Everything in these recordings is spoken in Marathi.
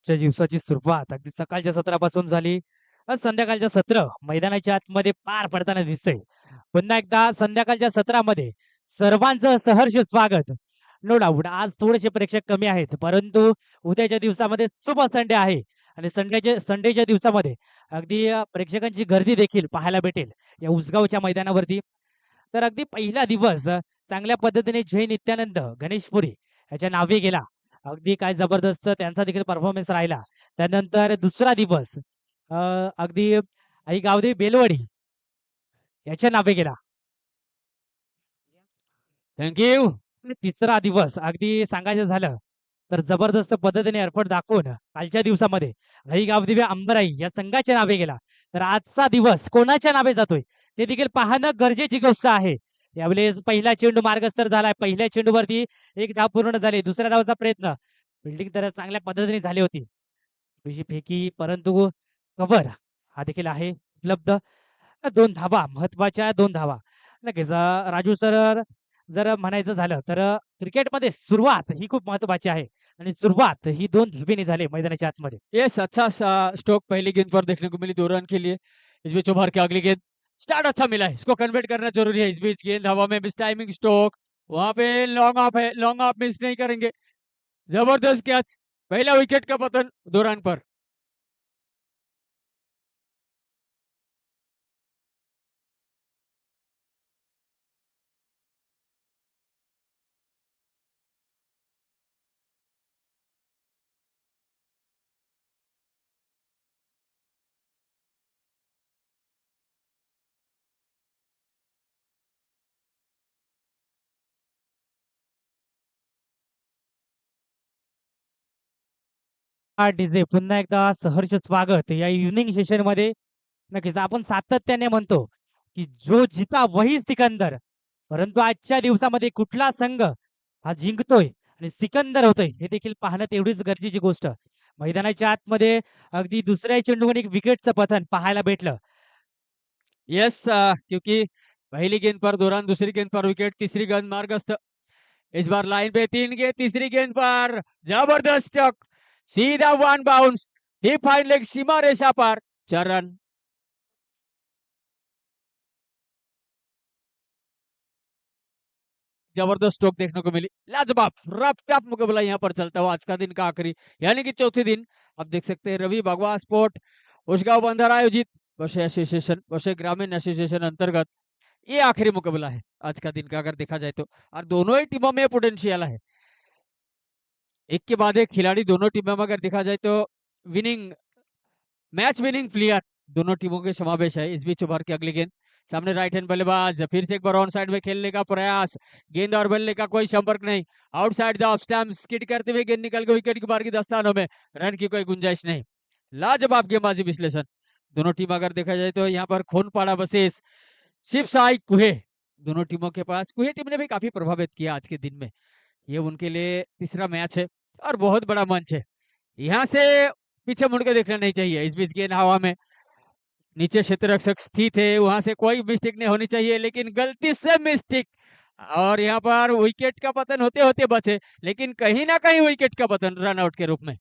आजच्या दिवसाची सुरुवात अगदी सकाळच्या सत्रापासून झाली. संध्याकाळचं सत्र मैदानाच्या आतमध्ये पार पडताना दिसतंय. पुन्हा एकदा संध्याकाळच्या सत्रामध्ये सर्वांचं सहर्ष स्वागत. नो डाउट आज थोडेसे प्रेक्षक कमी आहेत, परंतु उद्याच्या दिवसामध्ये सुपर संडे आहे आणि संडेच्या दिवसामध्ये अगदी प्रेक्षकांची गर्दी देखील पाहायला भेटेल या उसगावच्या मैदानावरती. तर अगदी पहिला दिवस चांगल्या पद्धतीने जय नित्यानंद गणेशपुरी याच्या नावे गेला. अगदी काय जबरदस्त त्यांचा देखील परफॉर्मन्स राहिला. त्यानंतर दुसरा दिवस अ, अगदी आई गावदेवी बेलवडी याच्या नावे गेला. Thank you. आणि तिसरा दिवस अगदी सांगायचं झालं तर जबरदस्त पद्धतीने एफर्ट दाखवून कालच्या दिवसामध्ये आई गावदेवी अंबराई या संघाच्या नावे गेला. तर आजचा दिवस कोणाच्या नावे जातोय ते देखील पाहणं गरजेची गोष्ट आहे. यावेळेस पहिला चेंडू मार्गस्थ झालाय. पहिल्या चेंडूवरती एक धाव पूर्ण झाली. दुसऱ्या धावचा प्रयत्न फिल्डिंग तर चांगल्या पद्धतीने झाली होती. थोडीशी फेकी परंतु कव्हर हा देखील आहे उपलब्ध. 2 धावा महत्वाच्या 2 धावा. नक्कीच राजू सर जर म्हणायचं झालं तर क्रिकेटमध्ये सुरुवात ही खूप महत्वाची आहे आणि सुरुवात ही 2 धावेने झाली मैदानाच्या आतमध्ये. यस, अच्छा सा स्ट्रोक पहली गेंद पर देखने को मिली 2 रन के लिए। इस बीच उभर के अगली गेंद स्टार्ट अच्छा मिला है, इसको कन्वर्ट करना जरूरी है। इस बीच गेंद हवा में मिस टाइमिंग स्ट्रोक, वहां पे लॉन्ग ऑफ है, लॉन्ग ऑफ मिस नहीं करेंगे। जबरदस्त कैच, पहला विकेट का पतन 2 रन पर। हा डीजे पुन्हा एकदा सहर्ष स्वागत या इव्हनिंग सेशन मध्ये. नक्कीच आपण सातत्याने म्हणतो की जो जिता वही सिकंदर. परंतु आजच्या दिवसामध्ये कुठला संघ हा जिंकतोय आणि सिकंदर होतोय हे देखील पाहणं तेवढीच गरजेची गोष्ट. मैदानाच्या आतमध्ये अगदी दुसऱ्या चेंडूवर एक विकेटचं पतन पाहायला भेटलं. यस, क्योंकि पहली गेंद पर 2 रन, दूसरी गेंद पर विकेट, तीसरी गेंद मार्गस्थ। इस बार लाइन पे 3 गेंद, तीसरी गेंद पर जबरदस्त स्टक, सीधा वन बाउंस, ही फाइन लेग सीमा रेखा पार, 4 रन। जबरदस्त स्ट्रोक देखने को मिली, लाजवाब रफ टफ मुकाबला यहाँ पर चलता हुआ आज का दिन का आखिरी यानी कि चौथे दिन। आप देख सकते हैं रवि भगवा स्पोर्ट उसगांव बंदर आयोजित वशे एसोसिएशन वशे ग्रामीण एसोसिएशन अंतर्गत ये आखिरी मुकाबला है आज का दिन का अगर देखा जाए तो। और दोनों ही टीमों में पोटेंशियल है, एक के बाद एक खिलाड़ी दोनों टीमों में अगर देखा जाए तो विनिंग मैच विनिंग प्लेयर दोनों टीमों के समावेश है। इस बीच उभर के अगली गेंद सामने राइट हैंड बल्लेबाज फिर से एक बार ऑन साइड में खेलने का प्रयास, गेंद और बल्ले का कोई संपर्क नहीं, outside the off stump skid करते हुए गेंद निकल के विकेट की बार की दस्तानों में, रन की कोई गुंजाइश नहीं। लाजवाब गेंदबाजी विश्लेषण दोनों टीम अगर देखा जाए तो यहाँ पर खूनपाड़ा बसेस शिव साई कुहे दोनों टीमों के पास कुहे टीम ने भी काफी प्रभावित किया आज के दिन में। ये उनके लिए तीसरा मैच है और बहुत बड़ा मंच है, यहाँ से पीछे मुड़ के देखना नहीं चाहिए। इस बीच गेंद हवा में, नीचे क्षेत्र रक्षक स्थित है, वहां से कोई मिस्टेक नहीं होनी चाहिए, लेकिन गलती से मिस्टेक और यहाँ पर विकेट का पतन होते होते बचे, लेकिन कहीं ना कहीं विकेट का पतन रन आउट के रूप में।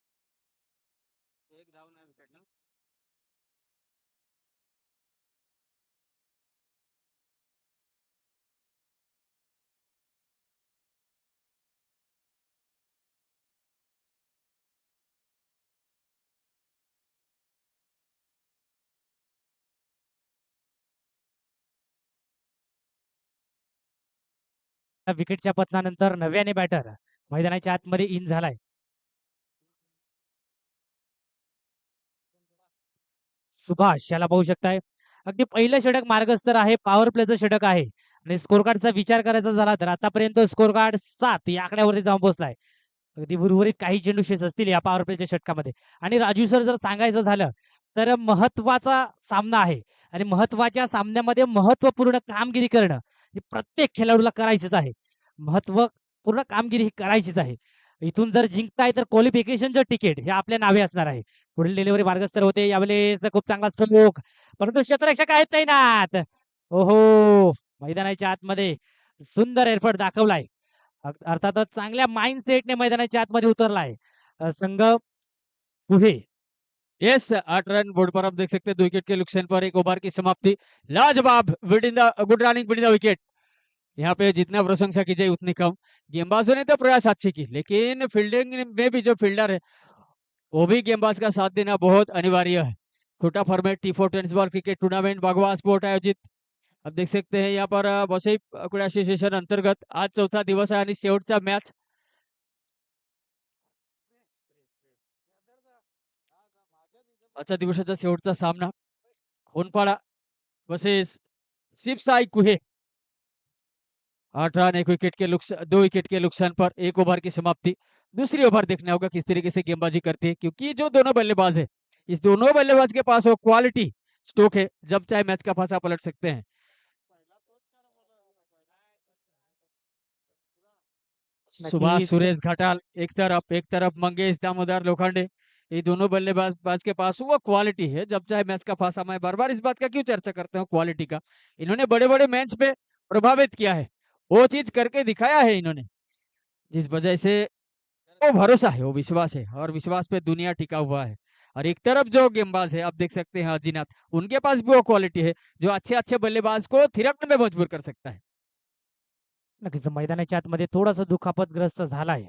विकेटच्या पतनानंतर नव्याने बॅटर मैदानाच्या आतमध्ये इन झालाय. सुभाष याला पाहू शकताय. अगदी पहिलं षटक मार्गस्थ आहे. पॉवर प्लेचं षटक आहे आणि स्कोर कार्डचा विचार करायचा झाला तर आतापर्यंत स्कोर कार्ड 7 या आकड्यावरती जाऊन पोहोचलाय. अगदी उर्वरित काही चेंडू शेष असतील या पॉवर प्लेच्या षटकामध्ये. आणि राजू सर जर सांगायचं झालं तर महत्वाचा सामना आहे आणि महत्वाच्या सामन्यामध्ये महत्वपूर्ण कामगिरी करणं हे प्रत्येक खेळाडूला करायचीच आहे. महत्वपूर्ण कामगिरी ही करायचीच आहे. इथून जर जिंकताय तर क्वालिफिकेशनचं तिकीट हे आपल्या नावे असणार आहे. पुढील डिलिव्हरी मार्गस्थ होते. यावेळेस खूप चांगला स्ट्रोक परंतु क्षेत्ररक्षक आहेत तैनात. ओहो, मैदानाच्या आतमध्ये सुंदर एफर्ट दाखवलाय. अर्थातच चांगल्या माइंडसेटने मैदानाच्या आतमध्ये उतरलाय संघ. कुहे। यस 8 रन बोर्ड पर आप देख सकते हैं 2 विकेट के नुकसान पर एक ओवर की समाप्ति। लाजवाब विड in the good running with in the wicket. यहाँ पे जितना प्रशंसा की जाए उतनी कम। गेंदबाजों ने तो प्रयास अच्छी की लेकिन फील्डिंग में भी जो फील्डर है वो भी गेंदबाज का साथ देना बहुत अनिवार्य है। छोटा format T4 tennis ball cricket tournament भगवा स्पोर्ट आयोजित आप देख सकते हैं यहाँ पर वसई क्रीडा असोसिएशन अंतर्गत आज चौथा दिवस आहे आणि शेवटचा मॅच आजच्या दिवसाचा शेवटचा सामना खोनपाडा वर्सेस शिवसाई कुहे 8 रन 2 विकेट के नुकसान पर एक ओवर की समाप्ति। दूसरी ओवर देखना होगा किस तरीके से गेंदबाजी करते हैं क्योंकि जो दोनों बल्लेबाज है इस दोनों बल्लेबाज के पास वो क्वालिटी स्टोक है जब चाहे मैच का फंसा पलट सकते हैं। सुभाष नक्कीच सुरेश घाटाल एक तरफ मंगेश दामोदर लोखंडे ये दोनों बल्लेबाज बाज के पास वो क्वालिटी है जब चाहे मैच का फांसा। मैं बार बार इस बात का क्यों चर्चा करता हूँ क्वालिटी का। इन्होंने बड़े बड़े मैच पे प्रभावित किया है वो चीज करके दिखाया है इन्होंने जिस वजह से वो भरोसा है वो विश्वास है और विश्वास पे दुनिया टिका हुआ है। और एक तरफ जो गेंदबाज है आप देख सकते हैं अजीनाथ उनके पास भी वो क्वालिटी है जो अच्छे अच्छे बल्लेबाज को थिरकने में मजबूर कर सकता है। नक्कीच मैदानाच्या आतमध्ये थोडासा दुखापतग्रस्त झालाय.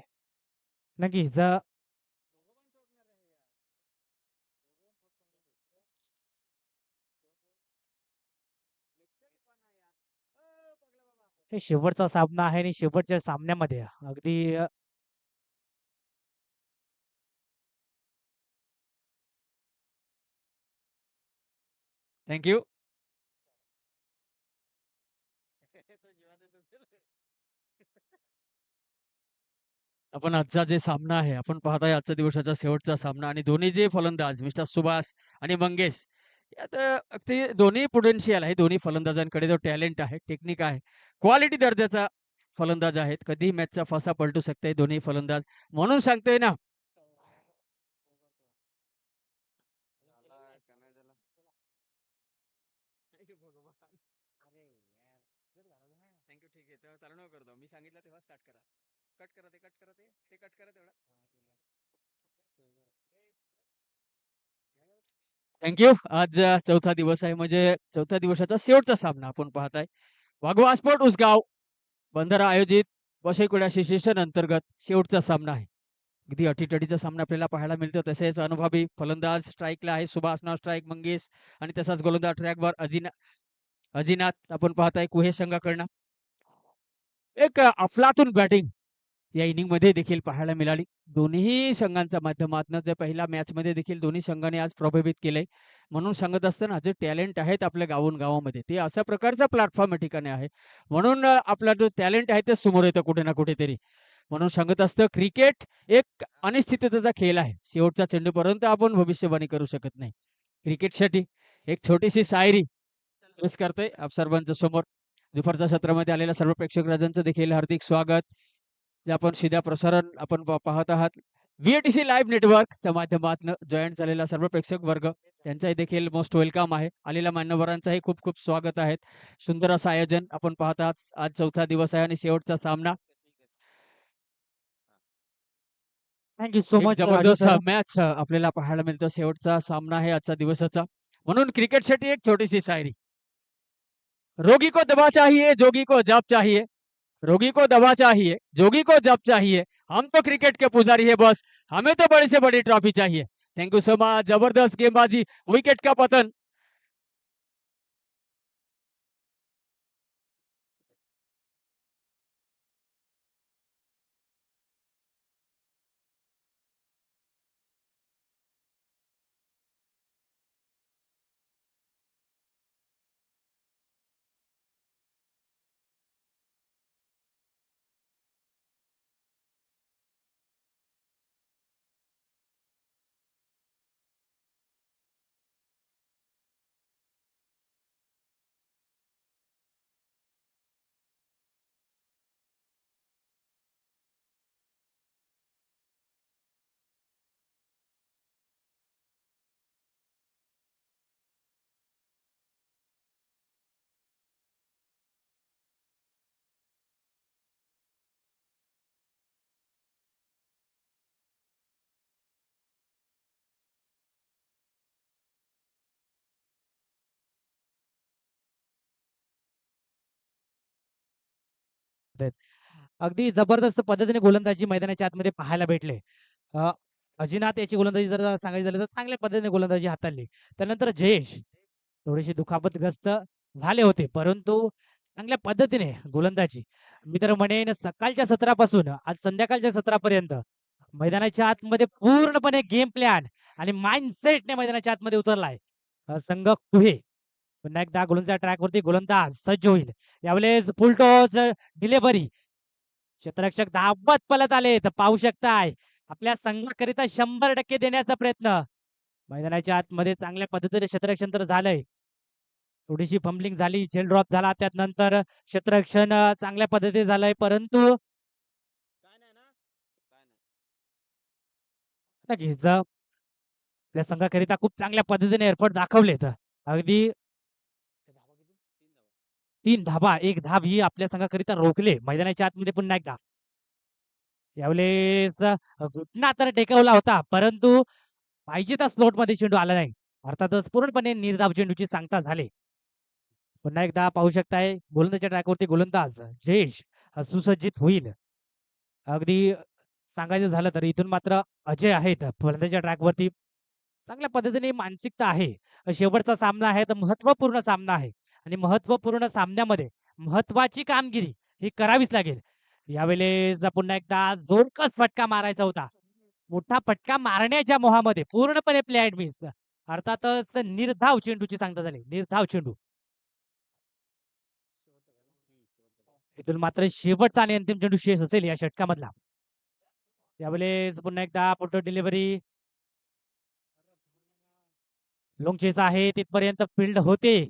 नक्कीच हे शेवटचा सामना आहे आणि शेवटच्या सामन्यामध्ये अगदी थँक्यू। आपण आजचा जे सामना आहे आपण पाहताय आजच्या दिवसाचा शेवटचा सामना आणि दोन्ही जे फलंदाज मिस्टर सुभाष आणि मंगेश यात ते दोन्ही पोटेन्शियल आहे दोन्ही फलंदाजांकडे जो टॅलेंट आहे टेक्निक आहे क्वालिटी दर्जाचा फलंदाज आहेत कधी मॅचचा फसा पलटू शकते दोन्ही फलंदाज म्हणून सांगतोय ना। थँक्यू ठीक आहे तेव्हा चालू नको करतो मी सांगितलं तेव्हा स्टार्ट करा कट करा ते कट करा तेवढा थँक्यू। आज चौथा दिवस आहे म्हणजे चौथ्या दिवसाचा शेवटचा सामना आपण पाहताय वाघवा स्पोर्ट उसगाव बंधारा आयोजित वसई क्रीडा असोसिएशन अंतर्गत शेवटचा सामना आहे। अगदी अटीतटीचा सामना आपल्याला पाहायला मिळतो तसेच अनुभवी फलंदाज स्ट्राईकला आहे सुभाष नाव स्ट्राईक मंगेश आणि तसाच गोलंदाज ट्रॅकवर अजिनाथ आपण पाहताय कुहे संघाकडनं एक अफलातून बॅटिंग या इनिंग मध्ये देखील पाहायला मिळाली। दोन्ही संघांच्या माध्यमातून जे पहिल्या मॅच मध्ये देखील दोन्ही संघांनी आज प्रभावित केलंय म्हणून सांगत असताना जे टॅलेंट आहेत आपल्या गावांमध्ये ते अशा प्रकारचा प्लॅटफॉर्म या ठिकाणी आहे म्हणून आपला जो टॅलेंट आहे ते समोर येतं कुठे ना कुठेतरी म्हणून सांगत असतं क्रिकेट एक अनिश्चिततेचा खेळ आहे शेवटच्या चेंडूपर्यंत आपण भविष्यवाणी करू शकत नाही। क्रिकेटसाठी एक छोटीशी शायरी पेश करतोय आप सर्वांच्या समोर। दुपारच्या सत्रामध्ये आलेल्या सर्व प्रेक्षक राजांचं देखील हार्दिक स्वागत जे आपण सीधा प्रसारण आपण पाहत आहात VATC लाईव्ह नेटवर्कच्या माध्यमातून जॉईन झालेला सर्व प्रेक्षक वर्ग त्यांचाही देखील मोस्ट वेलकम आहे आलेल्या मान्यवरांचाही खूप खूप स्वागत आहे। सुंदर असं आयोजन आपण पाहत आहात आज चौथा दिवस आहे आणि शेवटचा सामना थँक यू सो एक मच राजू जबरदस्त सर. मॅच आपल्याला पाहायला मिळतो शेवटचा सामना आहे आजच्या दिवसाचा म्हणून क्रिकेटसाठी एक छोटीशी शायरी रोगी को दवा चाहिए जोगी को जब चाहिए रोगी को दवा चाहिए जोगी को जब चाहिए हम तो क्रिकेट के पुजारी है बस हमें तो बड़ी से बड़ी ट्रॉफी चाहिए। थैंक यू सो मच जबरदस्त गेंदबाजी विकेट का पतन शकतायत. अगदी जबरदस्त पद्धतीने गोलंदाजी मैदानाच्या आतमध्ये पाहायला भेटले. अ, अजिनाथ याची गोलंदाजी जर सांगायची झाली तर चांगल्या पद्धतीने गोलंदाजी हाताळली. त्यानंतर जयेश थोडेसे दुखापतग्रस्त झाले होते, परंतु चांगल्या पद्धतीने गोलंदाजी मी तर म्हणेन सकाळच्या सत्रापासून आज संध्याकाळच्या सत्रापर्यंत मैदानाच्या आतमध्ये पूर्णपणे गेम प्लॅन आणि माइंडसेटने मैदानाच्या आतमध्ये उतरलाय. संघ कुहे पुन्हा एकदा गोलंदाज ट्रॅकवरती गोलंदाज सज्ज होईल. यावेळेस फुल टॉस डिलिव्हरी क्षेत्ररक्षक धावत पळत आले तर पाहू शकताय आपल्या संघाकरिता 100% देण्याचा प्रयत्न मैदानाच्या आतमध्ये चांगल्या पद्धतीने क्षेत्ररक्षण तर झालंय. थोडीशी फंबलिंग झाली, झेल ड्रॉप झाला, त्यानंतर क्षेत्ररक्षण चांगल्या पद्धतीने झालंय, परंतु नक्कीच आपल्या संघाकरिता खूप चांगल्या पद्धतीने एफर्ट दाखवलेत. अगदी 3 धाबा, 1 धाब ही आपल्या संघाकरिता रोखले मैदानाच्या आतमध्ये पुन्हा एकदा. यावेळेस घुटना तर टेकवला होता, परंतु पाहिजे त्या स्लॉटमध्ये चेंडू आला नाही. अर्थातच पूर्णपणे निर्धाव चेंडूची सांगता झाली. पुन्हा एकदा पाहू शकताय गोलंदाजच्या ट्रॅकवरती गोलंदाज जयेश सुसज्जित होईल. अगदी सांगायचं झालं तर इथून मात्र अजय आहेत फलंदाजच्या ट्रॅकवरती. चांगल्या पद्धतीने मानसिकता आहे. शेवटचा सामना आहे तर महत्त्वपूर्ण सामना आहे आणि महत्त्वपूर्ण सामन्यामध्ये महत्त्वाची कामगिरी ही करावीच लागेल. यावेळेस पुन्हा एकदा जोरकस फटका मारायचा होता. मोठा फटका मारण्याच्या मोहामध्ये पूर्णपणे प्लॅड मिस. अर्थातच निर्धाव चेंडूची सांगता झाली. निर्धाव चेंडू. इथून मात्र शेवटचा आणि अंतिम चेंडू शेष असेल या षटकामधला. यावेळेस पुन्हा एकदा पुढं डिलिव्हरी लॉंग चेस आहे तिथपर्यंत फील्ड होते.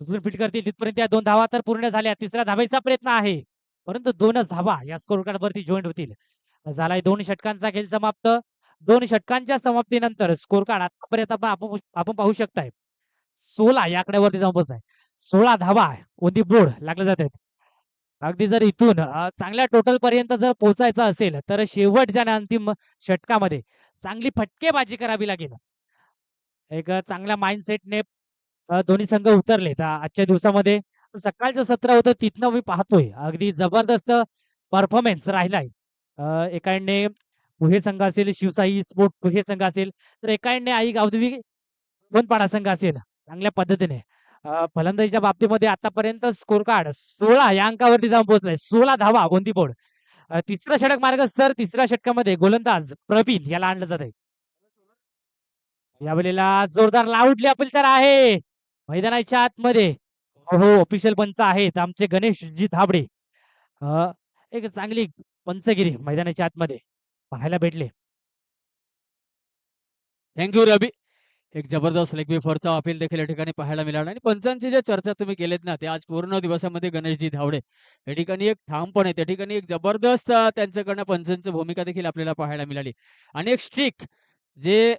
उचलून फील्ड करतील तिथपर्यंत या 2 धावा तर पूर्ण झाल्या. तिसऱ्या धावेचा प्रयत्न आहे. परंतु 2च धावा या स्कोर कार्ड वरती जॉइंट होतील. झालाय 2 षटकांचा खेळ समाप्त. 2 षटकांच्या समाप्तीनंतर स्कोर कार्ड आतापर्यंत आपण पाहू शकताय 16 या आकड्यावरती जाऊन पोहोचलाय. 16 धावा ऑन दी बोर्ड लागले जातात. अगदी जर इथून चांगल्या टोटल पर्यंत जर पोहोचायचं असेल तर शेवटच्या आणि अंतिम षटकामध्ये चांगली फटकेबाजी करावी लागेल. एक चांगल्या माइंडसेटने दोन्ही संघ उतरलेत आजच्या दिवसामध्ये. सकाळचं सत्र होतं तिथनं मी पाहतोय अगदी जबरदस्त परफॉर्मन्स राहिलाय. एका एंडने पुहे संघ असेल, शिवशाही स्पोर्ट पुहे संघ असेल, तर एका एंडने आई गावदेवी गोंदपाडा संघ असेल. चांगल्या पद्धतीने फलंदाजीच्या बाबतीमध्ये आतापर्यंत स्कोर कार्ड 16 या अंकावरती जाऊन पोहोचलाय. 16 धावा ऑन दी बोर्ड. तिसरा षटक मार्गस्थ तिसऱ्या षटकामध्ये गोलंदाज प्रवीण याला आणलं जात आहे. यावेळेला जोरदार लाऊडली अपील तर आहे मैदानाच्या आतमध्ये. हो ऑफिशियल पंच आहेत आमचे गणेशजी धाबडे. एक चांगली पंचगिरी मैदानाच्या आतमध्ये पाहायला भेटले. थँक्यू रवी. एक जबरदस्त लेग बिफोरचा अपील देखील या ठिकाणी पाहायला मिळाला आणि पंचांची ज्या चर्चा तुम्ही केलेत ना ते आज पूर्ण दिवसामध्ये गणेशजी धावडे या ठिकाणी एक ठामपणे त्या ठिकाणी एक जबरदस्त त्यांच्याकडनं पंचांची भूमिका देखील आपल्याला पाहायला मिळाली आणि एक स्ट्रिक जे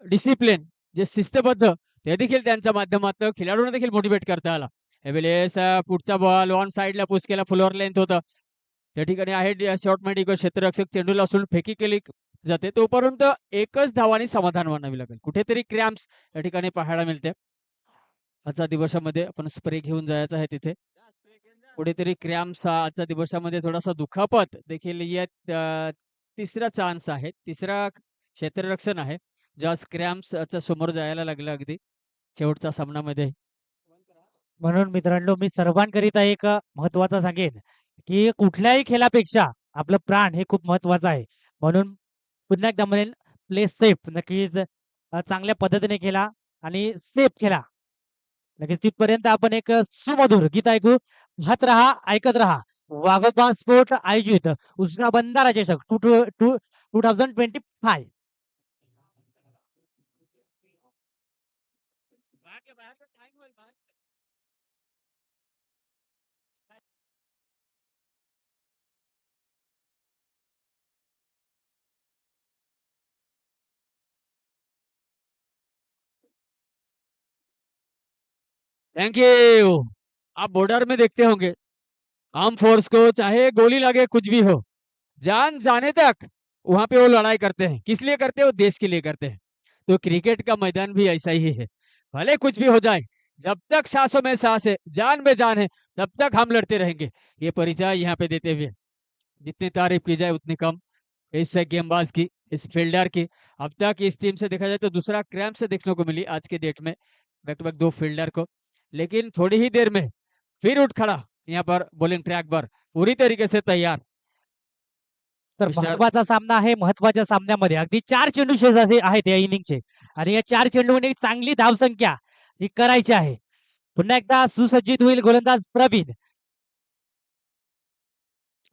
डिसिप्लिन जे शिस्तबद्ध ते देखील त्यांच्या माध्यमातून खेळाडूंना देखील मोटिवेट करता आला. यावेळेस पुढचा बॉल ऑन साइडला पुश केला फुलवर लेंथ होतं. त्या ठिकाणी आहे शॉर्ट मेडिकल क्षेत्ररक्षक चेंडूला असून फेकी केली जाते तोपर्यंत एकच धावाने समाधान मानावे लागेल. कुठेतरी क्रॅम्प्स या ठिकाणी पाहायला मिळते. आजच्या दिवसामध्ये आपण स्प्रे घेऊन जायचं आहे तिथे. कुठेतरी क्रॅम्प्स आजच्या दिवसामध्ये थोडासा दुखापत देखील येत तिसरा चान्स आहे. तिसरा क्षेत्ररक्षण आहे. ज्या क्रॅम्प्सच्या समोर जायला लागलं अगदी शेवटच्या सामन्यामध्ये. म्हणून मित्रांनो मी सर्वांकरिता एक महत्वाचं सांगेन की कुठल्याही खेळापेक्षा आपलं प्राण हे खूप महत्वाचं आहे. म्हणून पुन्हा एकदा म्हणेन प्ले सेफ. नक्कीच चांगल्या पद्धतीने खेळा आणि सेफ खेळा. नक्कीच तिथपर्यंत आपण एक सुमधुर गीत ऐकू. पाहत राहा, ऐकत राहा. वाघोबा स्पोर्ट आयोजित उजना बंधारा चषक 2025. Thank you. आप बॉर्डर में देखते होंगे आर्म फोर्स को चाहे गोली लगे कुछ भी हो जान जाने तक वहां पे वो लड़ाई करते हैं। किस लिए करते हैं? वो देश के लिए करते हैं। तो क्रिकेट का मैदान भी ऐसा ही है। भले कुछ भी हो जाए जब तक सांसों में सांस है, जान में जान है, तब तक हम लड़ते रहेंगे। ये परिचय यहाँ पे देते हुए जितनी तारीफ की जाए उतनी कम इस गेंदबाज की, इस फील्डर की। अब तक इस टीम से देखा जाए तो दूसरा क्रैम्प से देखने को मिली आज के डेट में, बैक टू बैक दो फील्डर को। लेकिन थोड़ी ही देर में फिर उठ खड़ा यहाँ पर बॉलिंग ट्रैक पर पूरी तरीके से तैयार। तर मिस्टर महत्वाचा सामना आहे. महत्वाच्या सामन्यामध्ये अगदी 4 चेंडू शेष असे आहेत या इनिंगचे आणि या 4 चेंडूमध्ये चांगली धावसंख्या ही करायची आहे. पुन्हा एकदा सुसज्जित होईल गोलंदाज Praveen.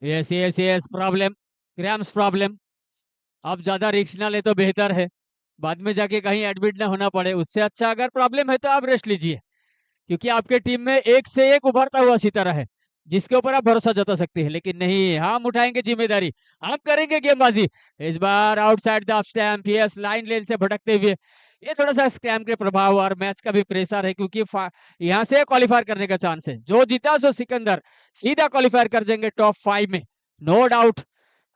Yes yes yes problem, cramps problem. अब ज्यादा रिस्क ना ले तो बेहतर है, बाद में जाके कहीं एडमिट ना होना पड़े। उससे अच्छा अगर प्रॉब्लम है तो आप रेस्ट लीजिए, क्योंकि आपके टीम में एक से एक उभरता हुआ सितारा है जिसके ऊपर आप भरोसा जता सकते हैं। लेकिन नहीं, हम उठाएंगे जिम्मेदारी, हम करेंगे गेंदबाजी। इस बार outside the stump, yes line length से भटकते हुए। ये थोड़ा सा स्टैम्प के प्रभाव और मैच का भी प्रेशर है, क्योंकि यहाँ से क्वालिफायर करने का चांस है। जो जीता सो सिकंदर सीधा क्वालिफायर कर जाएंगे टॉप 5 में, नो डाउट।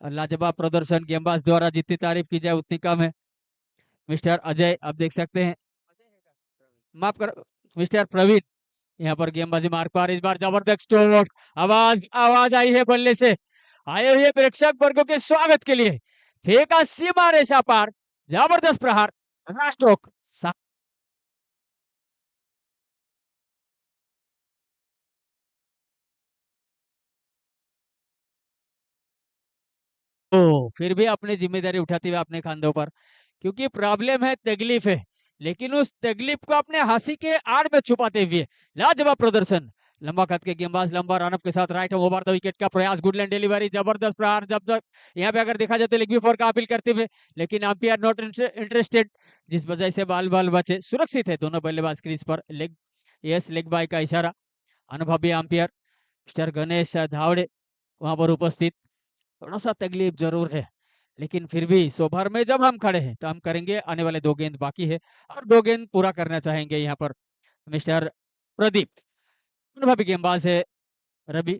लाजवाब प्रदर्शन गेंदबाज द्वारा जितनी तारीफ की जाए उतनी कम है। मिस्टर अजय आप देख सकते हैं, माफ कर, मिस्टर प्रवीण यहाँ पर गेंदबाजी मार्ग पर। इस बार जबरदस्त स्ट्रोक, आवाज आवाज आई है बल्ले से। आए हुए प्रेक्षक वर्गों के स्वागत के लिए फेंका सीमा रेखा पार, जबरदस्त प्रहार, स्ट्रोक। तो फिर भी अपनी जिम्मेदारी उठाते हुए अपने कंधों पर, क्योंकि प्रॉब्लम है, तकलीफ है, लेकिन उस तकलीफ को अपने हंसी के आड़ में छुपाते हुए लाजवाब प्रदर्शन। लंबा कद के गेंदबाज लंबा रनअप के साथ राइट ओवर द विकेट का प्रयास, गुडलैंड डिलीवरी, जबरदस्त प्रहार। जब तक यहाँ पे अगर देखा जाए तो लेग बी फोर का अपील करते हुए, लेकिन अंपायर नॉट इंटरेस्टेड, जिस वजह से बाल बाल बचे। सुरक्षित है दोनों बल्लेबाज क्रीज पर, लेग यस लेग बाय का इशारा। अनुभवी अंपायर मिस्टर गणेश धावड़े वहां पर उपस्थित। थोड़ा सा तकलीफ जरूर है, लेकिन फिर भी इस ओवर में जब हम खड़े हैं तो हम करेंगे। आने वाले 2 गेंद बाकी है और 2 गेंद पूरा करना चाहेंगे यहाँ पर मिस्टर प्रदीप। अनुभवी गेंदबाज है रवि,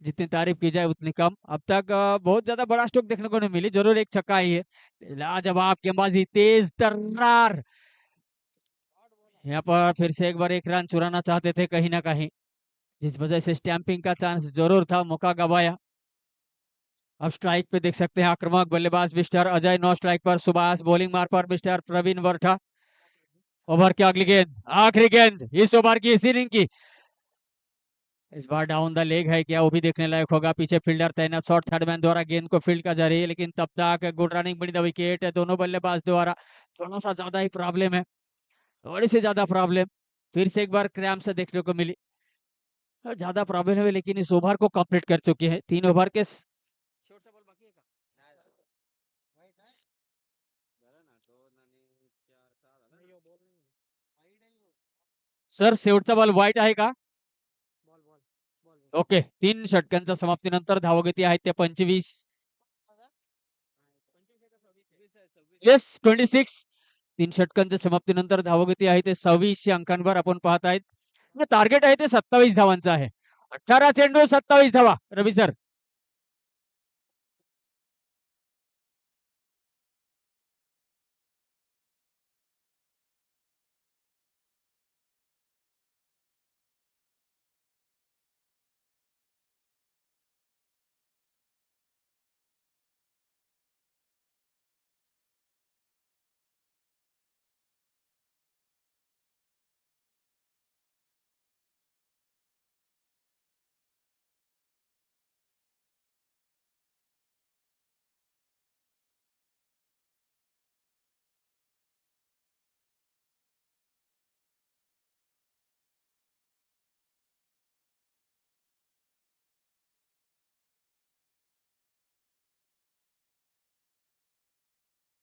जितनी तारीफ की जाए उतनी कम। अब तक बहुत ज्यादा बड़ा स्ट्रोक देखने को नहीं मिली, जरूर एक छक्का ही है। लाजवाब गेंदबाजी, तेज तर्रार। यहाँ पर फिर से एक बार एक रन चुराना चाहते थे कहीं ना कहीं, जिस वजह से स्टैंपिंग का चांस जरूर था, मौका गवाया। अब स्ट्राइक पे देख सकते हैं आक्रामक बल्लेबाज मिस्टर अजय, नो स्ट्राइक पर सुभाष, बॉलिंग मार पर मिस्टर प्रवीण वर्ठा। ओवर की अगली गेंद, आखिरी गेंद इस ओवर की, इस इनिंग की। इस बार डाउन द लेग है क्या, वो भी देखने लायक होगा। पीछे फील्डर तैनात, शॉर्ट थर्ड मैन द्वारा गेंद को फील्ड का जा रही है, लेकिन तब तक गुड रनिंग बनी द विकेट है दोनों बल्लेबाज द्वारा। थोड़ा सा ज्यादा ही प्रॉब्लम है, थोड़ी सी ज्यादा प्रॉब्लम। फिर से एक बार क्रैम्प से देखने को मिली, ज्यादा प्रॉब्लम है, लेकिन इस ओवर को कंप्लीट कर चुके हैं। 3 ओवर के सर शेवटचा बॉल वाईट आहे का? ओके, 3 षटकांच्या समाप्तीनंतर धावगती आहेत ते 25, येस 26। 3 षटकांच्या समाप्तीनंतर धावगती आहे ते 26 अंकांवर आपण पाहत आहेत। टार्गेट आहे ते 27 धावांचं आहे। 18 चेंडू 27 धावा रवी सर।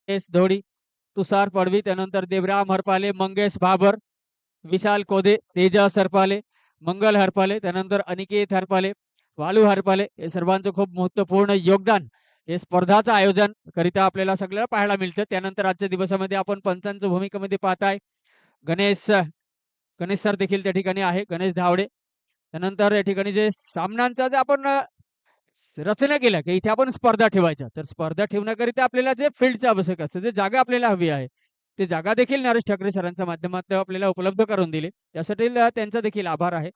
एस धोडी, तुषार पडवी, त्यानंतर देवराम हरपाले, मंगेश भाबर, विशाल कोदे, तेजस हरपाले, मंगल हरपाले, त्यानंतर अनिकेत हरपाले, वालू हरपाले, हे सर्वांचं खूप महत्वपूर्ण योगदान हे स्पर्धाचं आयोजन करिता आपल्याला सगळ्याला पाहायला मिळतं। त्यानंतर आजच्या दिवसामध्ये आपण पंचांच्या भूमिकेमध्ये पाहताय गणेश गणेश सर देखील त्या ठिकाणी आहे, गणेश धावडे। त्यानंतर या ठिकाणी जे सामन्यांचा जे आपण रचना केल्या की इथे आपण स्पर्धा ठेवायच्या, तर स्पर्धा ठेवण्याकरिता आपल्याला जे फील्डची आवश्यक असते, जे जागा आपल्याला हवी आहे, ते जागा देखील नरेश ठाकरे सरांच्या माध्यमातून आपल्याला उपलब्ध करून दिली. त्यासाठी त्यांचा देखील आभार आहे.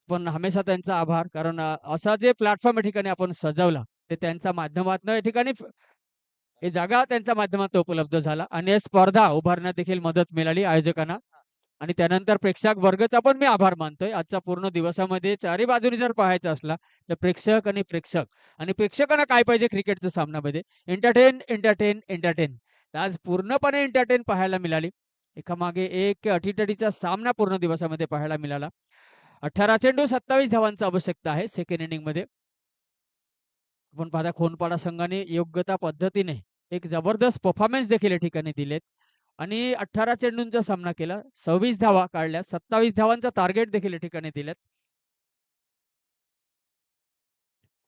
पण हमेशा त्यांचा आभार, कारण असा जे प्लॅटफॉर्म या ठिकाणी आपण सजवला ते त्यांच्या माध्यमातून या ठिकाणी हे जागा त्यांच्या माध्यमातून उपलब्ध झाला आणि हे स्पर्धा उभारण्यात देखील मदत मिळाली आयोजकांना. आणि त्यानंतर प्रेक्षक वर्गाचा पण मी आभार मानतोय. आजच्या पूर्ण दिवसामध्ये चारी बाजूनी जर पाहायचं असला तर प्रेक्षक आणि प्रेक्षक आणि प्रेक्षकांना काय पाहिजे क्रिकेटच्या सामन्यामध्ये, एंटरटेन एंटरटेन एंटरटेन. आज पूर्णपणे एंटरटेन पाहायला मिळाली. एकामागे एक अटीतटीचा सामना पूर्ण दिवसामध्ये पाहायला मिळाला. 18 चेंडू 27 धावांची आवश्यकता आहे सेकंड इनिंग मध्ये. आपण पाहता खोनपाडा संघाने योग्य पद्धतीने एक जबरदस्त परफॉर्मन्स देखील या ठिकाणी दिलेत आणि 18 चेंडूंचा सामना केला, 26 धावा काढल्या, 27 धावांचा टार्गेट देखील या ठिकाणी दिलेत.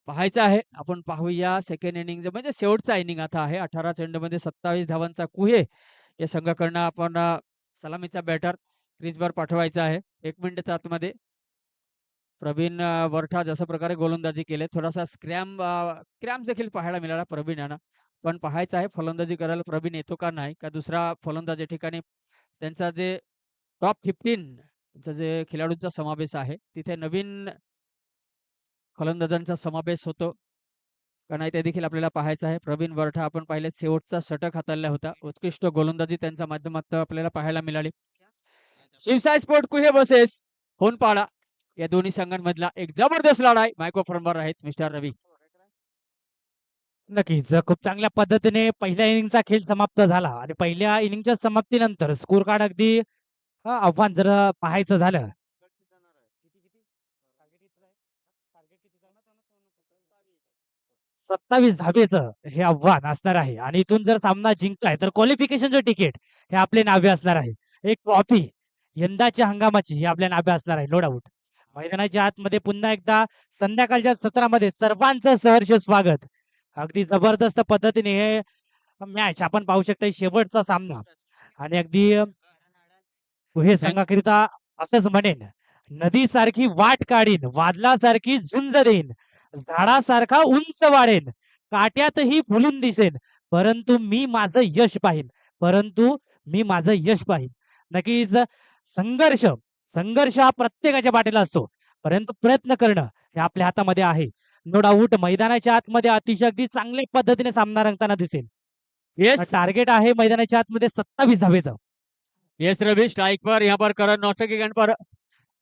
पाहायचं आहे, आपण पाहूया सेकंड इनिंग म्हणजे शेवटचा इनिंग आता आहे. 18 चेंडूमध्ये 27 धावांचा कुहे या संघाकडनं आपण सलामीचा बॅटर क्रीजवर पाठवायचा आहे. 1 मिनिटाच्या आतमध्ये प्रवीण वरठा जशा प्रकारे गोलंदाजी केले, थोडासा क्रॅम्प देखील पाहायला मिळाला प्रवीण यांना. पण पाहायचं आहे फलंदाजी करायला प्रवीण येतो का नाही, का दुसरा फलंदाज या ठिकाणी त्यांचा जे टॉप 15 जे खेळाडूंचा समावेश आहे तिथे नवीन फलंदाजांचा समावेश होतो का नाही ते देखील आपल्याला पाहायचं आहे. प्रवीण वरठा आपण पाहिले शेवटचा षटक हाताळला होता. उत्कृष्ट गोलंदाजी त्यांच्या माध्यमातून आपल्याला पाहायला मिळाली. शिवसाई स्पोर्ट कुहे वर्सेस होनपाडा या दोन्ही संघांमधला एक जबरदस्त लढाई मायक्रोफोनवर आहेत मिस्टर रवी. नक्कीच. खूप चांगल्या पद्धतीने पहिल्या इनिंगचा खेळ समाप्त झाला आणि पहिल्या इनिंगच्या समाप्तीनंतर स्कोर कार्ड अगदी आव्हान जर पाहायचं झालं 27 धावेचं हे आव्हान असणार आहे आणि इथून जर सामना जिंकलाय तर क्वालिफिकेशनचं तिकीट हे आपले नावे असणार आहे. एक ट्रॉफी यंदाच्या हंगामाची ही आपल्या नावे असणार आहे, नो डाऊट. मैदानाच्या आतमध्ये पुन्हा एकदा संध्याकाळच्या सत्रामध्ये सर्वांचं सहर्ष स्वागत. अगदी जबरदस्त पद्धतीने हे मॅच आपण पाहू शकता, शेवटचा सामना आणि अगदी हे संघाकरिता असंच म्हणेन, नदीसारखी वाट काढीन, वादलासारखी झुंज देईन, झाडासारखा उंच वाढेन, काट्यातही फुलून दिसेन, परंतु मी माझं यश पाहीन, परंतु मी माझं यश पाहीन. नक्कीच संघर्ष संघर्ष हा प्रत्येकाच्या पाठीला असतो, परंतु प्रयत्न करणं हे आपल्या हातामध्ये आहे. नो डाऊट मैदानाच्या आतमध्ये अतिशय अगदी चांगल्या पद्धतीने सामना रंगताना दिसेल. येस टार्गेट आहे मैदानाच्या आतमध्ये 27 धावेचं. यस रवि, स्ट्राइक पर यहाँ पर करण नौटे के गेंद पर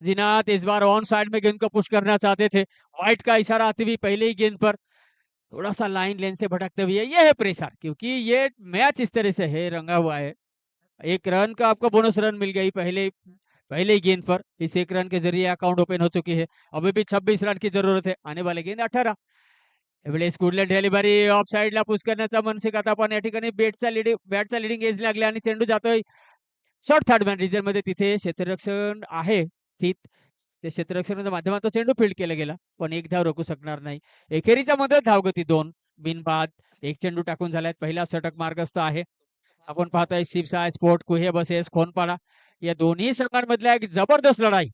जिनात इस बार ऑन साइड में गेंद को पुश करना चाहते थे। व्हाइट का इशारा आते हुए पहले ही गेंद पर थोड़ा सा लाइन लेन से भटकते हुए, ये है प्रेशर, क्योंकि ये मैच इस तरह से है, रंगा हुआ है। एक रन का आपको बोनस रन मिल गई पहले पहले ही गेंद पर। इस एक रन के जरिए अकाउंट ओपन हो चुकी है। अभी भी 26 रन की जरूरत है, आने वाले गेंद 18. त्यावेळेस कुडलेट डेलिव्हरी ऑफ साइडला पुश करण्याचा मनसिक आता पण या ठिकाणी बॅटचा लिडिंग एज लागले आणि चेंडू जातोय शॉर्ट थर्ड मॅन रिजन मध्ये. तिथे क्षेत्ररक्षण आहे स्थित, ते क्षेत्ररक्षणाच्या माध्यमातून चेंडू फील्ड केला गेला, पण एक धाव रोखू शकणार नाही. एकेरीच्या मध्ये धावगती 2 बिनबाद. एक चेंडू टाकून झालाय, पहिला षटक मार्गस्थ आहे. आपण पाहताय शिवसाई स्पोर्ट कुहे वर्सेस खोनपाडा या दोन्ही संघांमधल्या एक जबरदस्त लढाई.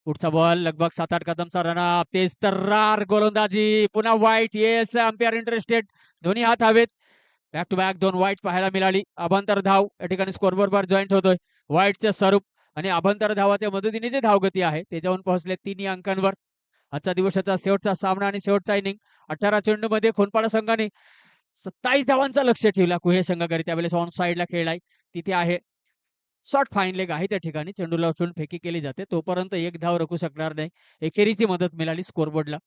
पुढचा बॉल लगभग 7-8 कदमचा रनअप, तेज तर्रार गोलंदाजी, पुन्हा वाईट. येस, अंपायर इंटरेस्टेड, दोन्ही हात हवेत. बॅक टू बॅक 2 वाईट पाहायला मिळाली. अभंतर धाव या ठिकाणी स्कोर बरोबर जॉईंट होतोय. वाईटचं स्वरूप आणि अभंतर धावाच्या मदतीने जे धावगती आहे त्याच्यावर पोहोचले 3 अंकांवर. आजचा दिवसाचा शेवटचा सामना आणि शेवटचा इनिंग. 18 चेंडू मध्ये खोनपाडा संघाने 27 धावांचा लक्ष ठेवला कुहे संघाकडे. त्यावेळेस ऑन साइडला खेळलाय, तिथे आहे शॉर्ट फाईन लेग आहे, त्या ठिकाणी चेंडूला उचलून फेकी केली जाते. तोपर्यंत एक धाव रोखू शकणार नाही. एकेरीची मदत मिळाली स्कोरबोर्डला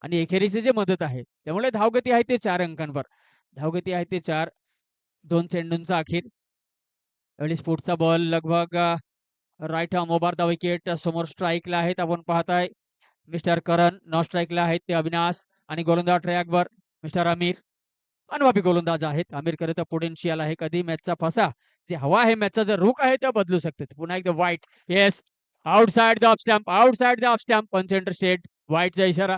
आणि एकेरीची जी मदत आहे त्यामुळे धावगती आहे ते 4 अंकांवर. धावगती आहे ते 4, 2 चेंडूंचा अखेर. त्यावेळेस पुढचा बॉल लगभग right arm over the wicket. समोर स्ट्राईकला आहेत, आपण पाहताय मिस्टर करण. नॉन स्ट्राईकला आहेत ते अविनाश आणि गोलंदाज ट्रॅकवर मिस्टर आमिर. अनुभवी गोलंदाज आहेत. आमिर करता पोटेन्शियल आहे. कधी मॅचचा फसा जे हवा आहे, मॅचचा जर रुख आहे ते बदलू शकते. पुन्हा एकदा वाईट. Yes, outside the of stamp, outside the of stamp, पंच इंटरस्टेट. वाईटचा इशारा.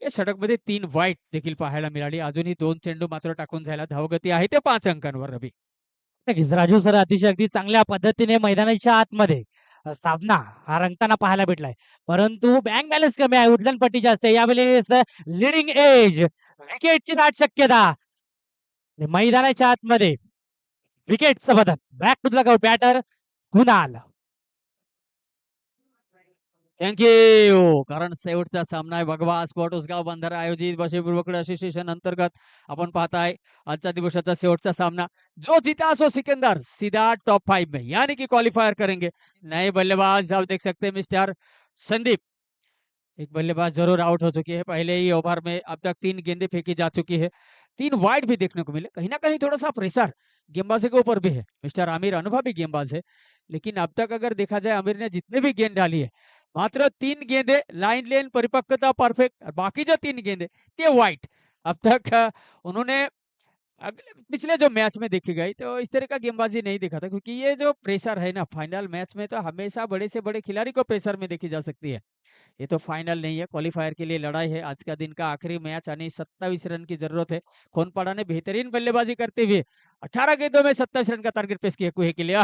या षटकमध्ये 3 वाईट देखील पाहायला मिळाली. अजूनही 2 चेंडू मात्र टाकून झाला. धावगती आहे ते 5 अंकांवर रवी. नक्कीच राजू सर अतिशय अगदी चांगल्या पद्धतीने मैदानाच्या आतमध्ये सामना हा रंगताना पाहायला भेटलाय, परंतु बँक बॅलन्स कमी आहे, उधळणपट्टी जास्त आहे. यावेळेस लिडिंग एज विकेटची दाट शक्यता मैदानाच्या आतमध्ये विकेटचं पतन. Back to the dugout batter Kunal. Thank you. कारण शेवटचा सामना आहे भगवा स्पोर्ट उसगाव बंधारा आयोजित बशेपूर्वक असोसिएशन अंतर्गत आपण पाहताय आजच्या दिवसाचा शेवटचा सामना. जो जीता सो सिकंदर सीधा टॉप 5 में यानी कि क्वालिफायर करेंगे. नए बल्लेबाज आप देख सकते हैं मिस्टर संदीप. एक बल्लेबाज जरूर आउट हो चुकी है पहले ही ओवर में. अब तक 3 गेंदें फेंकी जा चुकी है. 3 वाइड भी देखने को मिले. कहीं ना कहीं थोड़ा सा प्रेशर गेंदबाजी के ऊपर भी है. मिस्टर आमिर अनुभवी गेंदबाज है, लेकिन अब तक अगर देखा जाए आमिर ने जितने भी गेंद डाली है मात्र 3 गेंदे लाइन लेन परिपक्वता परफेक्ट, बाकी जो 3 गेंदे ते वाइट. अब तक उन्होंने अगले पिछले जो मैच में देखी गई तो इस तरह का गेंदबाजी नहीं देखा था, क्योंकि ये जो प्रेशर है ना फाइनल मैच में, तो हमेशा बड़े से बड़े खिलाड़ी को प्रेशर में देखी जा सकती है. ये तो फाइनल नहीं है, क्वालिफायर के लिए लड़ाई है. आज का दिन का आखिरी मैच आणि 27 रन की जरूरत है. खोनपाड़ा ने बेहतरीन बल्लेबाजी करते हुए 18 गेंदों में 27 रन का टारगेट पेश किया कुहे के लिए.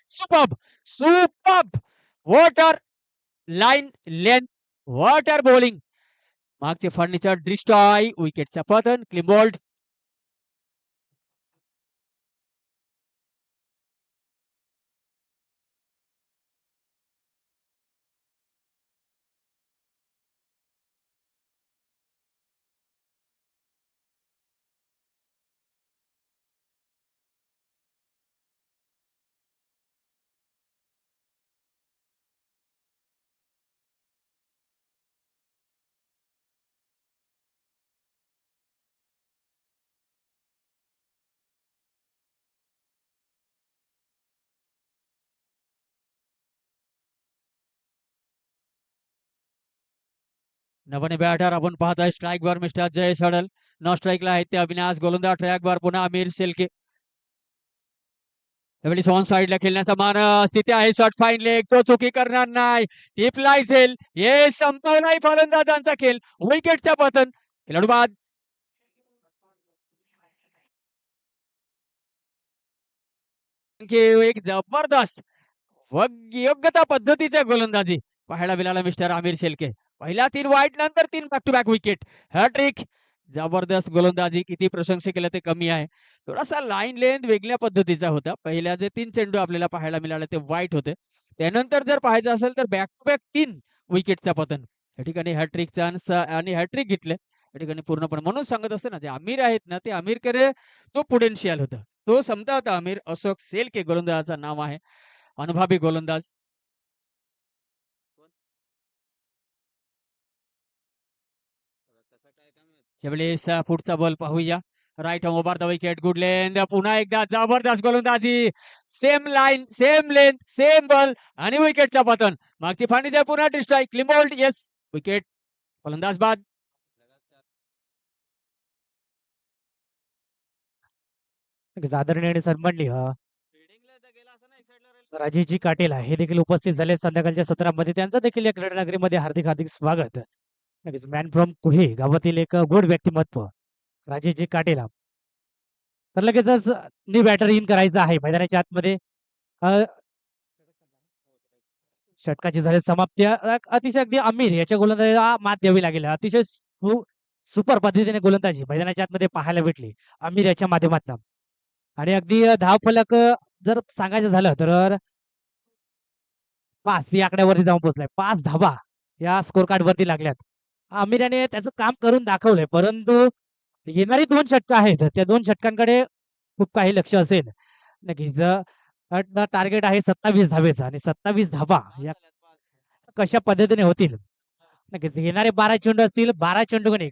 Superb superb what a line length what a bowling. मागचे फर्निचर डिस्ट्रॉय. विकेटचा पतन. Clean bowled. नवने बॅटर आपण पाहताय स्ट्राईक वर मिस्टर जयेश हडल. नॉन स्ट्राईकला आहेत ते अविनाश गोलंदाज. ट्रॅक वर पुन्हा आमिर शेलके. त्यावेळी ऑन साइडला खेळण्याचा मानस तिथे आहे. Shot fine leg. तो चुकी करणार नाही. टिपला जाईल. हे संपव नाही फलंदाजांचा खेळ. विकेटचा पतन. खेळाडू बाद. एक जबरदस्त व योग्यता पद्धतीच्या गोलंदाजी पाहायला मिळाला मिस्टर आमिर शेलके. पहिल्या 3 वाईट नंतर 3 back to back wicket. Hat trick. जबरदस्त गोलंदाजी. किती प्रशंसा केलं ते कमी आहे. थोडासा लाईन लेंथ वेगळ्या पद्धतीचा होता. पहिल्या जे 3 चेंडू आपल्याला पाहायला मिळाले ते वाईट होते. त्यानंतर जर पाहायचं असेल तर बॅक टू बॅक 3 विकेटचा पतन. या ठिकाणी हॅट्रिक चान्स आणि हॅट्रिक घेतले. या ठिकाणी पूर्णपणे म्हणून सांगत असतो ना, जे आमिर आहेत ना ते आमिरकडे तो पोटेन्शियल होता. तो समजा होता आमिर. अशोक शेलके गोलंदाजाचं नाव आहे. अनुभवी गोलंदाज. त्यावेळेस पुढचा बॉल पाहूया. Right over the wicket. Good length. पुन्हा एकदा जबरदस्त गोलंदाजी. Same line same length same ball आणि विकेटचा पतन. मागची फांदी द्या. पुन्हा destroy. Clean bowled. Yes wicket. फलंदाज बाद. आदरणीय आणि सन्माननीय राजेशजी काटेला हे देखील उपस्थित झाले संध्याकाळच्या सत्रामध्ये. त्यांचं देखील या क्रीडा नगरीमध्ये हार्दिक हार्दिक स्वागत. मॅन फ्रॉम कुहे गावातील एक गोड व्यक्तिमत्व राजेशजी काटेला. तर लगेचच न्यू बॅटर इन करायचं आहे मैदानाच्या आतमध्ये. षटकाची झाली समाप्ती. अतिशय अगदी आमिर याच्या गोलंदाजीला मात द्यावी लागेल. अतिशय सुपर पद्धतीने गोलंदाजी मैदानाच्या आतमध्ये पाहायला भेटली आमिर याच्या माध्यमातून. आणि अगदी धाव फलक जर सांगायचं झालं तर 5 या आकड्यावरती जाऊन पोहोचलाय. 5 धावा या स्कोर कार्ड वरती लागल्यात. आमिर याने त्याचं काम करून दाखवलंय, परंतु येणारी 2 षटकं आहेत. त्या 2 षटकांकडे खूप काही लक्ष असेल. नक्कीच टार्गेट आहे 27 धावेचं आणि 27 धावा या कशा पद्धतीने होतील. नक्कीच येणारे 12 चेंडू असतील. 12 चेंडू गणे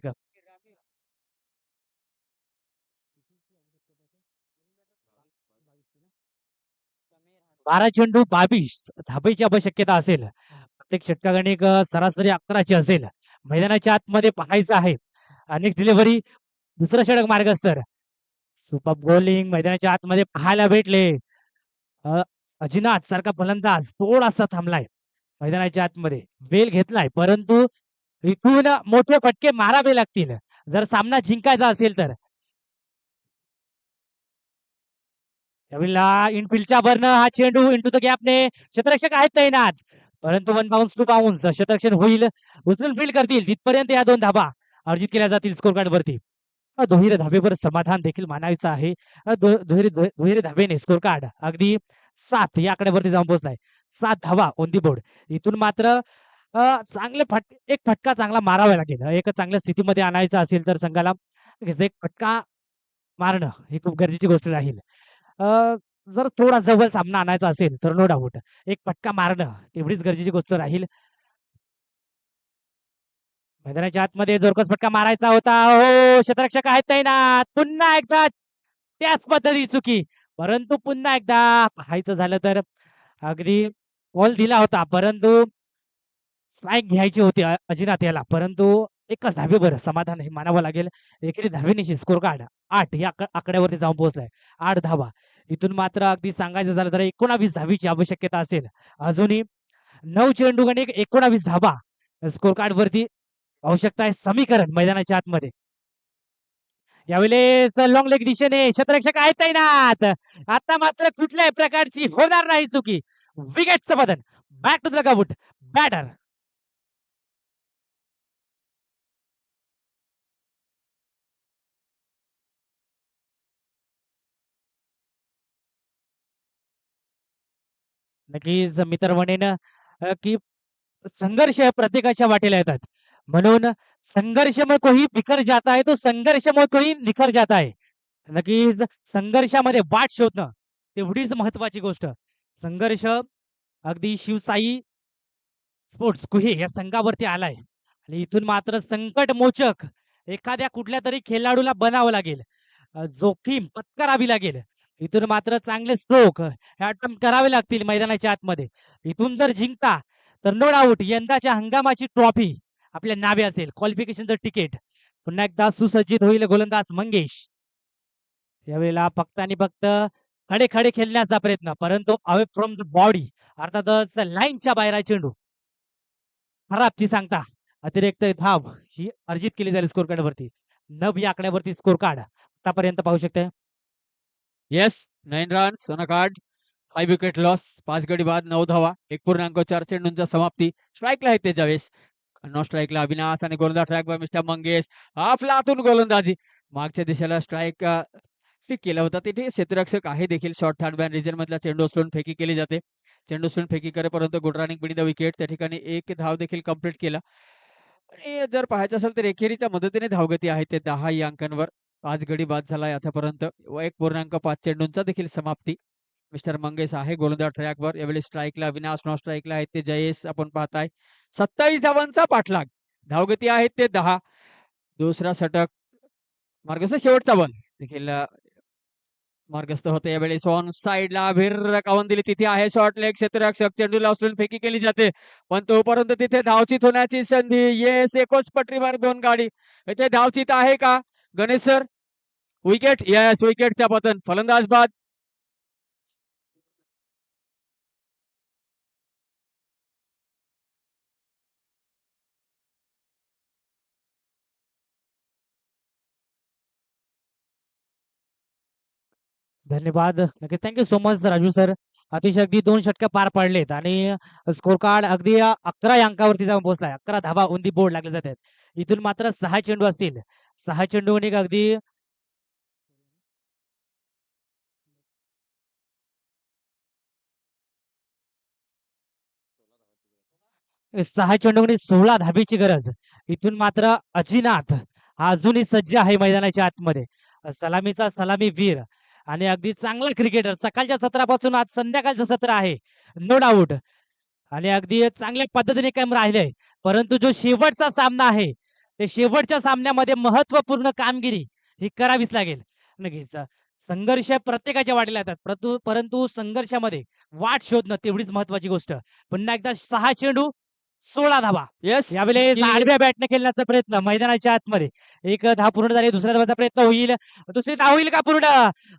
12 चेंडू 22 धाबेची आवश्यकता असेल. प्रत्येक षटकागणिक सरासरी 11ची असेल. मैदानाच्या आतमध्ये पाहायचं आहे. आणि डिलिव्हरी दुसरं षटक मार्गस्तर. सुपर बॉलिंग मैदानाच्या आतमध्ये पाहायला भेटले. अजिनाथ सारखा फलंदाज थोडासा थांबलाय मैदानाच्या आतमध्ये. वेल घेतलाय, परंतु इथून मोठे फटके मारावे लागतील जर सामना जिंकायचा असेल तर. त्यावेळेला इनफिल्डच्या वरनं हा चेंडू इंटू द गॅपने क्षेत्ररक्षक आहेत तैनात, परंतु 1 बाउन्स टू बाउन्स क्षेत्ररक्षण होईल. उचलून फील्ड करतील तिथपर्यंत या 2 धाबा अर्जित केल्या जातील स्कोर कार्ड वरती. दुहेरी धाबेवर समाधान देखील मानायचं आहे. दुहेरी धाबेने स्कोर कार्ड अगदी 7 या आकड्यावरती जाऊन पोहोचलाय. 7 धावा ऑन दी बोर्ड. इथून मात्र एक फटका चांगला मारावा लागेल. एक चांगल्या स्थितीमध्ये आणायचं असेल तर संघाला नक्कीच एक फटका मारणं ही खूप गरजेची गोष्ट राहील. अ, जर थोडा जवळ सामना आणायचा असेल तर नो डाउट एक फटका मारणं तेवढीच गरजेची गोष्ट राहील. मैदानाच्या आतमध्ये जोरकस फटका मारायचा होता. हो, क्षेत्ररक्षक आहेत तैनात. पुन्हा एकदा त्याच पद्धती चुकी. परंतु पुन्हा एकदा पाहायचं झालं तर अगदी बॉल दिला होता, परंतु स्ट्राईक घ्यायची होती अजिनाथ याला. परंतु एकच धावेवर समाधान हे मानावं लागेल. एकेरी धावेनिशी स्कोर कार्ड 8 या आकड्यावरती जाऊन पोहोचलाय. 8 धावा. इथून मात्र अगदी सांगायचं झालं तर 19 धावीची आवश्यकता असेल. अजूनही 9 चेंडू आणि 19 धावा स्कोर कार्डवरती आवश्यकता आहे. समीकरण मैदानाच्या आतमध्ये. यावेळेस लॉंग लेग दिशेने क्षेत्ररक्षक आहेत तैनात. आता मात्र कुठल्याही प्रकारची होणार नाही चुकी. विकेटचं पतन. बॅक टू द गबूट. बॅटर. नक्कीच मी तर म्हणेन की संघर्ष प्रत्येकाच्या वाटेला येतात. म्हणून संघर्ष में कोई बिखर जाता है, तो संघर्ष में कोई निखर जाता है. नक्कीच संघर्षामध्ये वाट शोधणं तेवढीच महत्वाची गोष्ट. संघर्ष अगदी शिवसाई स्पोर्ट्स कुहे या संघावरती आलाय आणि इथून मात्र संकटमोचक एखाद्या कुठल्यातरी खेळाडूला बनावं लागेल. जोखीम पत्करावी लागेल. इथून मात्र चांगले स्ट्रोक अटेम्प्ट करावे लागतील मैदानाच्या आतमध्ये. इथून जर जिंकता तर नो डाऊट यंदाच्या हंगामाची ट्रॉफी आपल्या नावे असेल. क्वालिफिकेशनचं तिकीट पुन्हा एकदा सुसज्जित होईल गोलंदाज मंगेश. यावेळेला फक्त आणि फक्त खडे खडे खेळण्याचा प्रयत्न, परंतु अवे फ्रॉम द बॉडी अर्थातच लाईनच्या बाहेर आहे चेंडू. खराबची सांगता अतिरिक्त धाव ही अर्जित केली जाईल स्कोर कार्ड वरती. 9 या आकड्यावरती स्कोर कार्ड आतापर्यंत पाहू शकते. Yes 9 runs on a card. 5 wicket loss. 5 गडी बाद 9 धावा. 1.4 चेंडूंचा समाप्ती. स्ट्राईकला आहेत त्यावेळेस. नॉन स्ट्राईकला अविनाश आणि गोलंदाज ट्रॅकवर मिस्टर मंगेश. अफलातून गोलंदाजी. मागच्या दिशेला स्ट्राईक फिक केला होता. तिथे क्षेत्ररक्षक आहे देखील. शॉर्ट थर्ड बॅन रिजन मधला चेंडू उचलून फेकी केली जाते. चेंडू उचलून फेकी करेपर्यंत good running between the wicket. त्या ठिकाणी एक धाव देखील कंप्लीट केला. आणि जर पाहायचं असेल तर एकेरीच्या मदतीने धावगती आहे ते 10 या अंकांवर. 5 गडी बाद झालाय आतापर्यंत. 1.5 चेंडूंचा देखील समाप्ती. मिस्टर मंगेश आहे गोलंदाज ट्रॅकवर. यावेळी स्ट्राईकला अविनाश, नॉन स्ट्राईकला आहेत ते जयेश आपण पाहताय. 27 धावांचा पाठलाग. धावगती आहेत ते 10. दुसरा षटक मार्गस्थ शेवटचा बॉल देखील मार्गस्थ होते. यावेळी ऑन साइडला भिरकावून दिली. तिथे आहे शॉर्ट लेग क्षेत्ररक्षक. चेंडूला उचलून फेकी केली जाते. पण तोपर्यंत तिथे धावचीत होण्याची संधी. येस एकच पटरीवर 2 गाडी. इथे धावचीत आहे का गणेश सर? विकेट. येस विकेटचा पतन. फलंदाज बाद. धन्यवाद. नक्की thank you so much Raju sir. अतिशय अगदी 2 षटकं पार पाडलेत आणि स्कोर कार्ड अगदी 11 या अंकावरती जाऊन पोहोचलाय. 11 धावा ऑन दी बोर्ड लागले जातात. इथून मात्र 6 चेंडू असतील. 6 चेंडू आणि अगदी 6 चेंडू आणि 16 धाबेची गरज. इथून मात्र अजिनाथ हा अजूनही सज्ज आहे मैदानाच्या आतमध्ये. सलामीचा सलामी वीर आणि अगदी चांगला क्रिकेटर. सकाळच्या सत्रापासून आज संध्याकाळचं सत्र आहे. No doubt. आणि अगदी चांगल्या पद्धतीने काम राहिलंय. परंतु जो शेवटचा सामना आहे, ते शेवटच्या सामन्यामध्ये महत्त्वपूर्ण कामगिरी ही करावीच लागेल. नक्कीच. संघर्ष प्रत्येकाच्या वाटेला येतात. परंतु संघर्षामध्ये वाट शोधणं तेवढीच महत्त्वाची गोष्ट. पुन्हा एकदा 6 चेंडू 16 धावा. येस यावेळेस आडव्या बॅटने खेळण्याचा प्रयत्न मैदानाच्या आतमध्ये. एक धाव पूर्ण झाली. दुसऱ्या धावाचा प्रयत्न होईल. दुसरी धाव होईल का पूर्ण?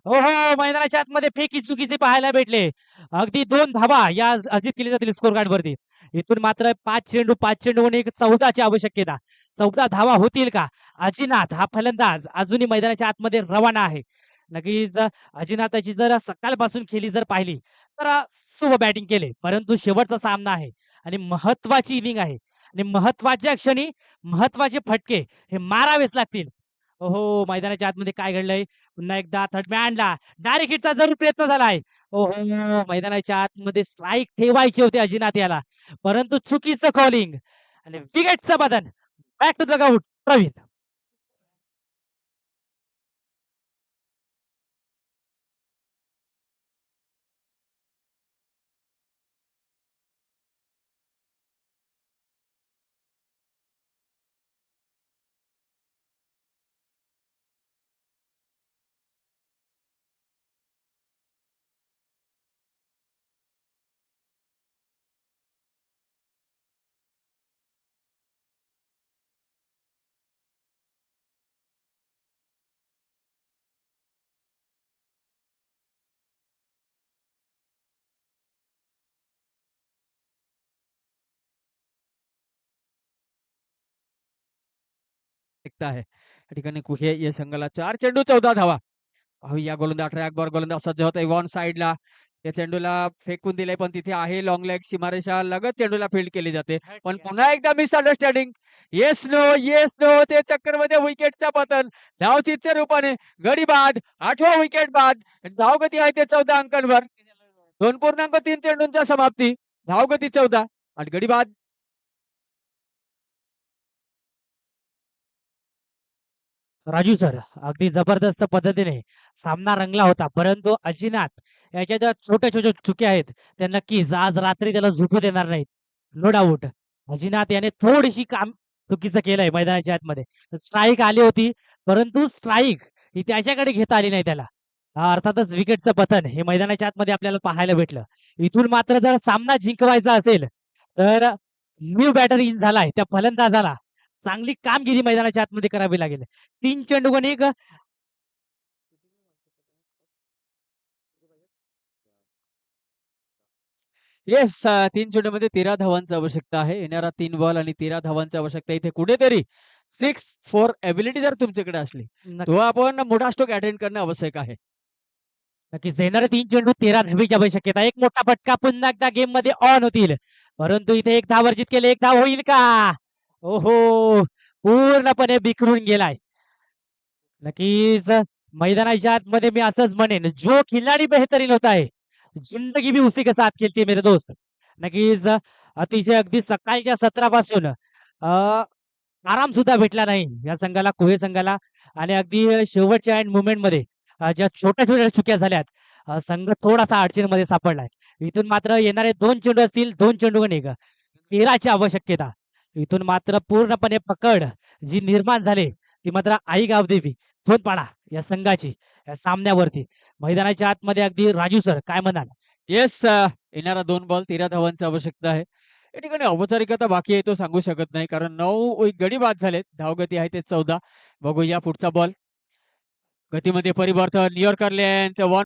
हो, हो. मैदानाच्या आतमध्ये फेकी चुकीचे पाहायला भेटले. अगदी 2 धावा या अर्जित केली जातील स्कोर कार्ड वरती. इथून मात्र 5 चेंडू आणि 14 ची आवश्यकता. 14 धावा होतील का? अजिनाथ हा फलंदाज अजूनही मैदानाच्या आतमध्ये रवाना आहे. नक्कीच अजिनाथाची जर सकाळपासून खेळी जर पाहिली तर शुभ बॅटिंग केले. परंतु शेवटचा सामना आहे आणि महत्वाची इनिंग आहे आणि महत्वाच्या क्षणी महत्वाचे फटके हे मारावेच लागतील. ओहो! मैदानाच्या आतमध्ये काय घडलंय? पुन्हा एकदा थर्ड मॅनला डायरेक्ट हिटचा जरूर प्रयत्न झालाय. ओहो! मैदानाच्या आतमध्ये स्ट्राईक ठेवायचे होते अजिनाथ याला. परंतु चुकीचं कॉलिंग आणि विकेटचं बदन. Back to the ground Praveen. आवश्यकता आहे. या ठिकाणी कुहे या संघाला 4 चेंडू 14 धावा. या गोलंदाज ट्रॅक बॉल गोलंदाज सज्ज होता इव्हॉन साइडला. या चेंडूला फेकून दिले पण तिथे आहे लॉंग लेग सीमारेषा लगत चेंडूला फील्ड केली जाते. पण पुन्हा एकदा मिसअंडरस्टँडिंग. येस नो ते चक्करमध्ये विकेटचा पतन. धावचीतच्या रूपाने गडी बाद 8वा विकेट बाद. धावगती आहे ते 14 अंकांवर. 2.3 चेंडूंच्या समाप्ती. धावगती 14 आणि गडी बाद. राजू सर, अगदी जबरदस्त पद्धतीने सामना रंगला होता. परंतु अजिनाथ याच्या ज्या छोट्या-छोट्या चुक्या आहेत, त्या नक्कीच आज रात्री त्याला झोपू देणार नाहीत. No doubt. अजिनाथ याने थोडीशी काम चुकीचं केलंय मैदानाच्या आतमध्ये. स्ट्राईक आली होती, परंतु स्ट्राईक ही त्याच्याकडे घेता आली नाही त्याला. अर्थातच विकेटचं पतन हे मैदानाच्या आतमध्ये आपल्याला पाहायला भेटलं. इथून मात्र जर सामना जिंकवायचा असेल, तर न्यू बॅटर इन झालाय त्या फलंदाजाला चांगली कामगिरी मैदानाच्या आतमध्ये करावी लागेल. 3 चेंडूगण एक येस 3 चेंडूमध्ये 13 धावांची आवश्यकता आहे. येणारा 3 बॉल आणि 13 धावांची आवश्यकता इथे कुठेतरी 6 4 एबिलिटी जर तुमच्याकडे असली, तो आपण मोठा स्ट्रोक अटेंड करणं आवश्यक आहे. नक्कीच येणारे 3 चेंडू 13 धावेची शक्यता. एक मोठा फटका पुन्हा एकदा गेममध्ये ऑन होतील. परंतु इथे एक धाव वर्जित केले. एक धाव होईल का? ओहो! पूर्णपणे बिखरून गेलाय. नक्कीच मैदानाच्या आतमध्ये मी असंच म्हणेन, जो खिलाडी बेहतरीन होता है, जिंदगी भी उसी के साथ खेलती है मेरे दोस्त. नक्कीच अतिशय अगदी सकाळच्या सत्रापासून आराम सुद्धा भेटला नाही या संघाला, कोहे संघाला आणि अगदी शेवटच्या एंड मोमेंटमध्ये ज्या छोट्या-छोट्या चुक्या झाल्यात, संघ थोडासा अडचणीमध्ये सापडलाय. इथून मात्र येणारे 2 चेंडू असतील, 2 चेंडूगण एक 13 ची आवश्यकता. इथून मात्र पूर्णपणे पकड जी निर्माण झाली, ती मात्र आई गावदेवी पाडा या संघाची या सामन्यावरती. मैदानाच्या आतमध्ये अगदी राजू सर काय म्हणाल? येस येणारा 2 बॉल 13 धावांची आवश्यकता आहे. या ठिकाणी औपचारिकता बाकी आहे तो सांगू शकत नाही कारण 9 गडी बाद झालेत. धावगती आहे ते 14. बघूया पुढचा बॉल. गतीमध्ये परिवर्तन. Yorker length